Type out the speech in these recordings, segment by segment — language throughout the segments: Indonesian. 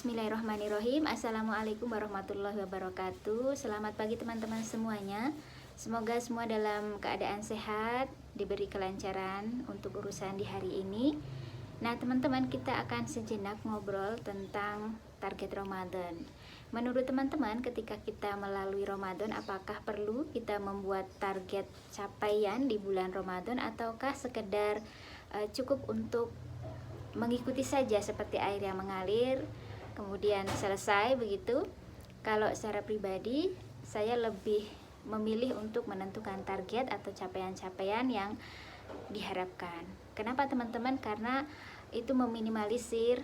Bismillahirrahmanirrahim. Assalamualaikum warahmatullahi wabarakatuh. Selamat pagi teman-teman semuanya. Semoga semua dalam keadaan sehat, diberi kelancaran untuk urusan di hari ini. Nah teman-teman, kita akan sejenak ngobrol tentang target Ramadan. Menurut teman-teman, ketika kita melalui Ramadan, apakah perlu kita membuat target capaian di bulan Ramadan, ataukah sekedar cukup untuk mengikuti saja seperti air yang mengalir kemudian selesai begitu? Kalau secara pribadi saya lebih memilih untuk menentukan target atau capaian-capaian yang diharapkan. Kenapa teman-teman? Karena itu meminimalisir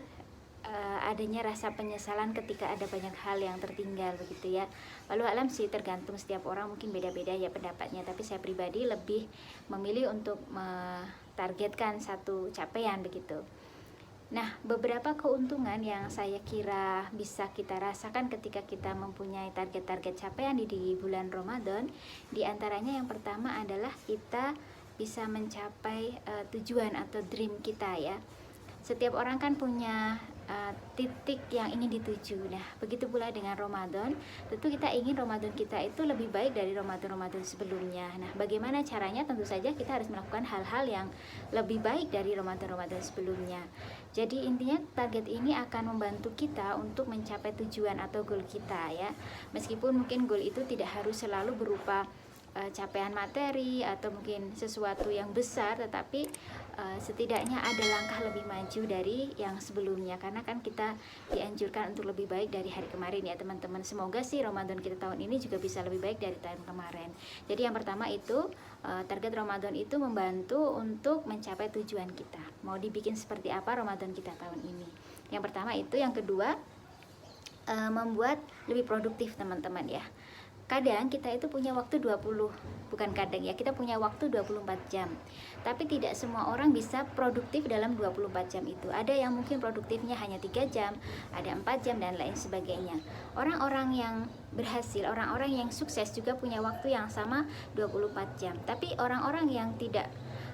adanya rasa penyesalan ketika ada banyak hal yang tertinggal begitu ya. Walau alam sih, tergantung setiap orang, mungkin beda-beda ya pendapatnya, tapi saya pribadi lebih memilih untuk mentargetkan satu capaian begitu. Nah, beberapa keuntungan yang saya kira bisa kita rasakan ketika kita mempunyai target-target capaian di bulan Ramadan, di antaranya yang pertama adalah kita bisa mencapai tujuan atau dream kita ya. Setiap orang kan punya titik yang ingin dituju. Nah, begitu pula dengan Ramadan. Tentu kita ingin Ramadan kita itu lebih baik dari Ramadan-Ramadan sebelumnya. Nah, bagaimana caranya? Tentu saja kita harus melakukan hal-hal yang lebih baik dari Ramadan-Ramadan sebelumnya. Jadi intinya target ini akan membantu kita untuk mencapai tujuan atau goal kita ya. Meskipun mungkin goal itu tidak harus selalu berupa capaian materi atau mungkin sesuatu yang besar, tetapi setidaknya ada langkah lebih maju dari yang sebelumnya, karena kan kita dianjurkan untuk lebih baik dari hari kemarin ya teman-teman. Semoga sih Ramadan kita tahun ini juga bisa lebih baik dari tahun kemarin. Jadi yang pertama itu target Ramadan itu membantu untuk mencapai tujuan kita. Mau dibikin seperti apa Ramadan kita tahun ini? Yang pertama itu. Yang kedua, membuat lebih produktif teman-teman ya. Kadang kita itu punya waktu 20, bukan kadang ya, kita punya waktu 24 jam. Tapi tidak semua orang bisa produktif dalam 24 jam itu. Ada yang mungkin produktifnya hanya 3 jam, ada 4 jam dan lain sebagainya. Orang-orang yang berhasil, orang-orang yang sukses juga punya waktu yang sama 24 jam. Tapi orang-orang yang tidak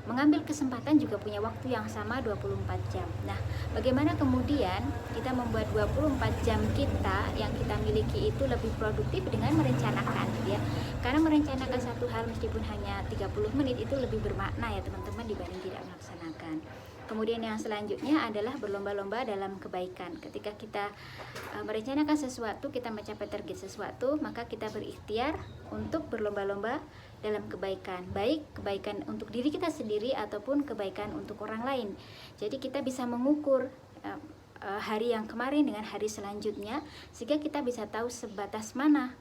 mengambil kesempatan juga punya waktu yang sama 24 jam. Nah, bagaimana kemudian kita membuat 24 jam kita yang kita miliki itu lebih produktif dengan merencanakan ya. Karena merencanakan satu hal meskipun hanya 30 menit itu lebih bermakna ya teman-teman dibanding tidak melaksanakan. Kemudian yang selanjutnya adalah berlomba-lomba dalam kebaikan. Ketika kita merencanakan sesuatu, kita mencapai target sesuatu, maka kita berikhtiar untuk berlomba-lomba dalam kebaikan. Baik kebaikan untuk diri kita sendiri ataupun kebaikan untuk orang lain. Jadi kita bisa mengukur hari yang kemarin dengan hari selanjutnya, sehingga kita bisa tahu sebatas mana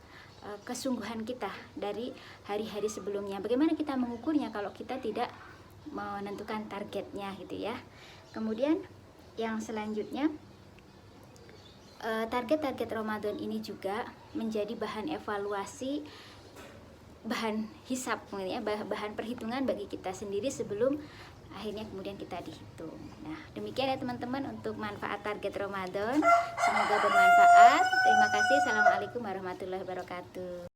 kesungguhan kita dari hari-hari sebelumnya. Bagaimana kita mengukurnya kalau kita tidak menentukan targetnya gitu ya. Kemudian yang selanjutnya, target-target Ramadan ini juga menjadi bahan evaluasi, bahan hisap mungkin ya, bahan perhitungan bagi kita sendiri sebelum akhirnya kemudian kita dihitung. Nah, demikian ya teman-teman untuk manfaat target Ramadan. Semoga bermanfaat. Terima kasih. Assalamualaikum warahmatullahi wabarakatuh.